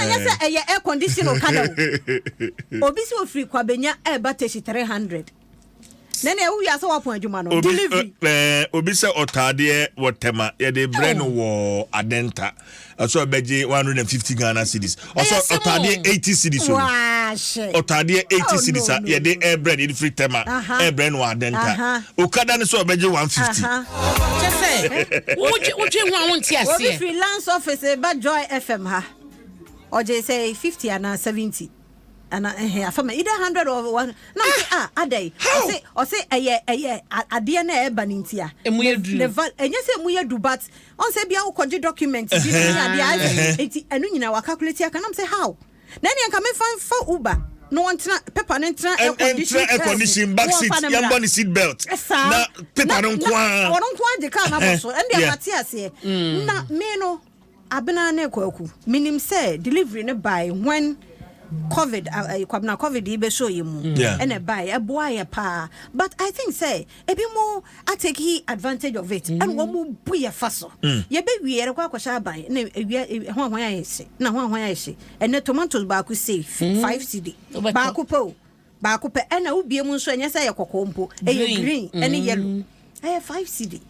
yes air condition o kada obi si ofiri kwabenya e bateshi 300 nene we ya so wa pon adwuma no delivery obi se otade wotema ye de brand wo adenta so beje 150 Ghana cedis also otade 80 cedis so otade 80 cedis ye de air brand in free tema air brand wo adenta okada ne so beje 150 say what you want to see freelance office ba Joy FM ha oje say 50 and 70 and from either 100 or 1 no adai or say ade na e banintia enye say mu yedu but on say bia ukoje document bi ade enti enu nyina wa calculate aka nam say how na ne nka me fa Uber no one paper air condition back seat yamba seat belt na paper no kwa de car na boso and dey matiase na me no abena na kwaku minim say delivery ne buy when COVID kwabna COVID ibe show yimu and a buy a boy pa but I think say e bi mo I take advantage of it and wo mo buy faso ye be wiere kwa kwasha buy na hwan ya yesi na hwan ya yesi and tomatoes ba ku save 5 cedi ba ku pe and ubie mu nso enya say yekokompo e green and yellow 5 cedi.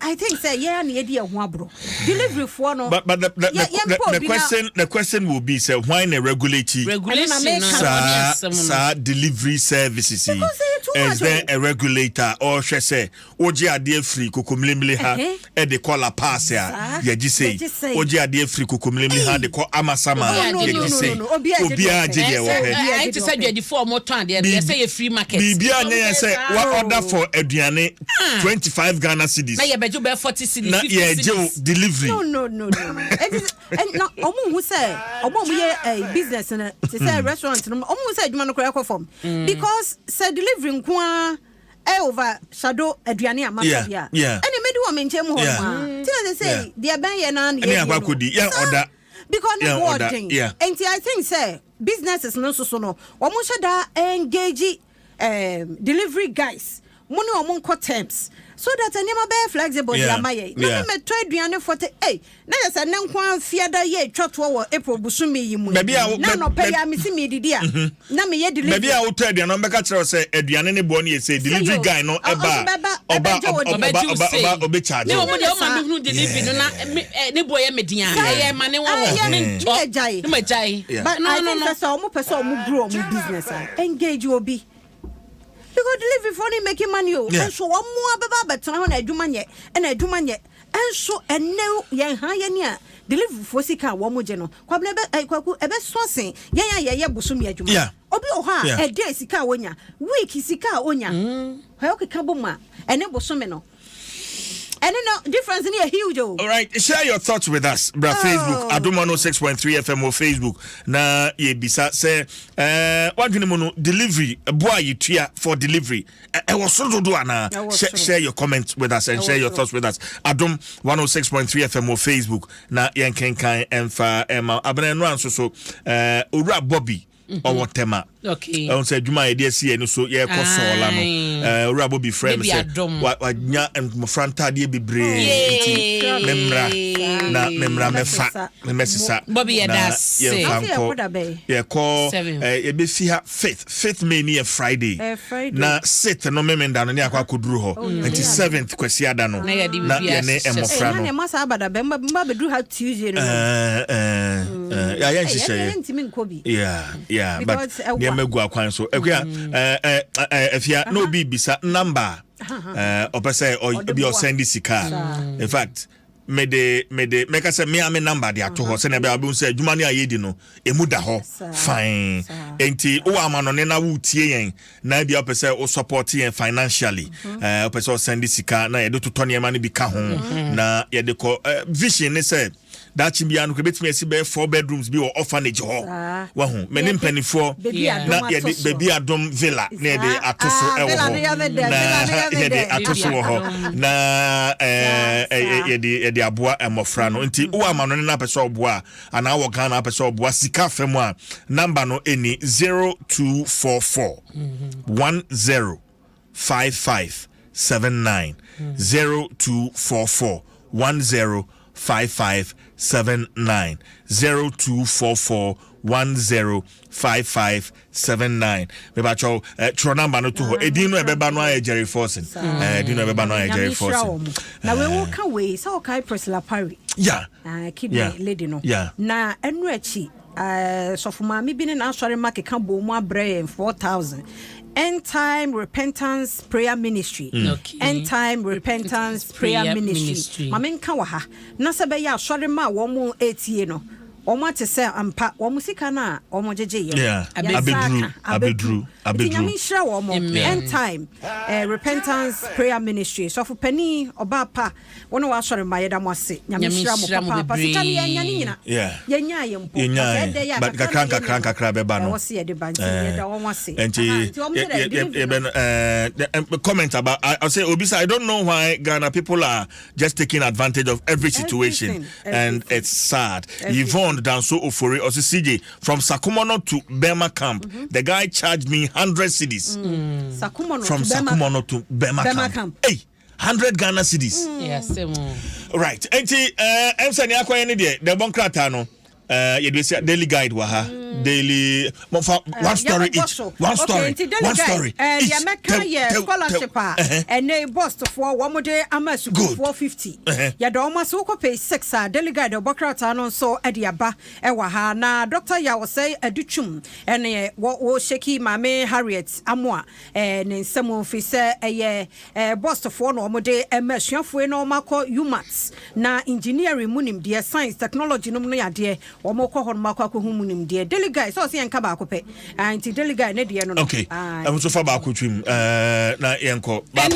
I think say yeah na yedi ho abro delivery for no but the question will be say why na regulation delivery services is there a regulator or say oji ade free kokomlemle ha e de call a pass ya ye say oji ade free kokomlemle ha de call amasama ye say obi aje ye wo he I say you the for motor and they say free market bibia na say what order for aduane 25 Ghana cedis. Na ye beju be 40 cedis. Na ye delivery. No. It is no omo who say omo ye business na say restaurant no omo say adwuma no kora form because say delivery nko over shadow aduane amasa bia. Any medi wo menche mu ho ma. Till they say they ben ye na ye. Any akakodi ye order. Because no wording. And I think say businesses no so no omo shada engage delivery guys. Money or money terms so that anyama be flexible ya maye na me to aduane 40 na ya say nenkwan fiada ye twotwo wo April busumi yi mu na no pay ya misi me didi a na me ye delivery baby a wo to aduane be ka kire say aduane ne bo ne say delivery guy no oba charge ne mo de o ma me hunu delivery no na ne bo ye median ye ma ne wo ne me jai but no so mo person mo grow mo business engage obi because delivery for ni making money and so one more baba betra ho na adwuma nye na adwuma nye and so enne ye ha ye ni a delivery for sika wo mo je no kwabna be kwaku ebe so sen ye busumi adwuma obi o ha e dey sika wonya week sika onya ha o keka boma ene busumi no. And no difference in here huge. All right, share your thoughts with us, bra. Facebook Adom 106.3 FM or Facebook. Na ye bisa say what do you delivery boy you tia for delivery. I was so do ana share your comments with us and share your thoughts with us. Adom 106.3 FM or Facebook. Na yen kenkan emfa abena no anso so Owura Bobby or tema. Okay. I say Juma idea see and so yeah kosola no. Rabo be friend say wa nya and franta de be brave. Memra mefa mesisa. Bobby das. Yeah call e be fi ha fifth May near Friday. Na sit no memenda no ne akwa koduru ho. 27th kwasi ada no. Na ye ne emofra no. Na masa abada be mba be do ha Tuesday no. Yeah but megu akwan so ekua afia no bi bisa number opese obi o send sika in fact me ka say me am number dey ato ho se na be abun say adwuma ne ayedi no emu da ho fine enti o ama no ne na wo tie yen na bia opese o support yen financially opese o send sika na ye do to ne ma ne bi ka ho na ye de ko vision ne say that chimbiano could bet me see 4 bedrooms be or orphanage hall. Wahu, many penny for baby Adom Villa near the Atoso na the Abua and Mofrano until Uaman na peso bois and our Ghana peso bois sika femwa number no any 0244 105579 0244 105579 0244105579. Mebacho tro number no to ho edino ebeba no aye Jerry Forson. Edino ebeba no aye Jerry Forson. Na we walk away so kai Priscilla Parry. Yeah. Keep lady no. Yeah. Na enu echi so for ma me bi na sorry mark kan bo mu abre 4,000. End time repentance prayer ministry. Okay. End time repentance prayer ministry. Ma men kan wa ha. Na se be ya sorry ma wo mu etie no. Omo te se ampa wo musika na omo jeje ye. Yeah. Abedru. Nyame hira wo mo. End time repentance prayer ministry. So for penny oba pa wono wa sorry ma yeda mo ase. Nyame hira mo papa. Sika ni enya ni nyina. Yeah. Yenya ye mpo. But kakranka beba no. Wo se ye de banti yeda wo ase. Enti comment about I say Obisa, I don't know why Ghana people are just taking advantage of every situation. And it's sad. Yvonne Danso Ofori or CJ from Sakumono to Bema camp. The guy charged me 100 cedis. From Sakumono to Bema camp. Hey, 100 Ghana cedis. Yes, right. Enti emsa ni akwa ene de bonkrata no. You do say daily guide wa ha. Daily one story each. One story. One story. Ya meka ye scholarship and a boss for one day amasu 450. Ya do almost so pay 6 daily guide obokrata no so adiaba e wa ha na doctor ya wo say aduchum and wo sheki mame Harriet Amoa ne nsem ofise ye boss for no omode emasuafo no makọ UMATS na engineering munim de science technology no no ya de omokọ hon makọ akọ munim de daily guide so say enka ba akọ pe anti daily guide ne de no. Okay. I'm so far ba akọ twim na yenko ba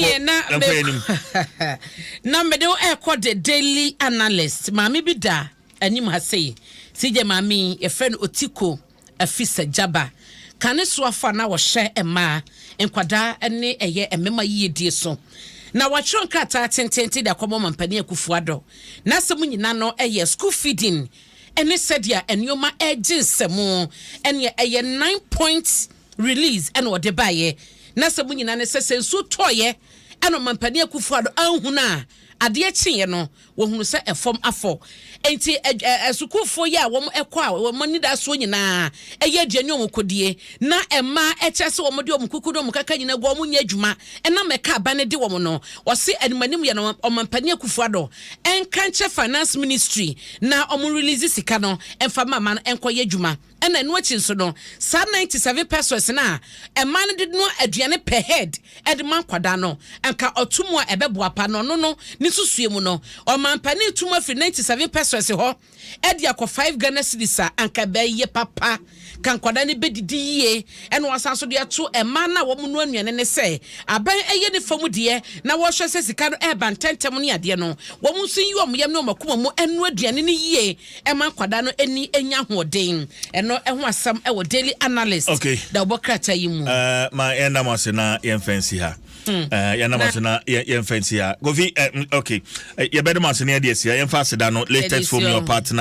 na me do ekọ the daily analyst mami bi da anim ha say sije mami e friend Otiko afisa jaba kane so afa na wo hye ema enkwada ne eye emema yie so na watron krata tententi da komo mampani akufuado na semu nyina no eye school feeding ene sedia enyoma eginsemo ene eye 9 points release ene ode baye na semu nyina ne sesensu toye ene mampani akufuado anhuna ade chiye no wo hunu se efom afọ enti esukufo ya wo ekọ a wo mani da so nyina eye aduane omukodie na ema echese wo de omukukudo omukaka nyina gwo omunya adwuma ena meka abane de wo no wo se animanim ya no omampani akufuado enkanche finance ministry na omu release sika no emfa mama no enkoye adwuma ena no achi nso no sa 97 pesos na ema no de no aduane per head edman kwada no enka otumu a ebebo apa no no ni susue mu no omampani tuma fi 97 pesos ho edi akọ 5 Ghana cedis anka baye papa kan kwada ne bedidi yie ena wasanso de ato ema na wo mu no anuane ne se aban eye ne famu de na wo hwe se sika no eba ntentem ne ade no wo mu sun yi wo yam ne omakoma mu enu aduane ne yie ema kwada no eni enya hoden eno eho asam e wo daily analyst da obokrata yi mu ma enda mo se na yen fancy ha yana maso na yen fancy ha go vi okay ye bedo maso ne de sia yen fast da no latest from your partner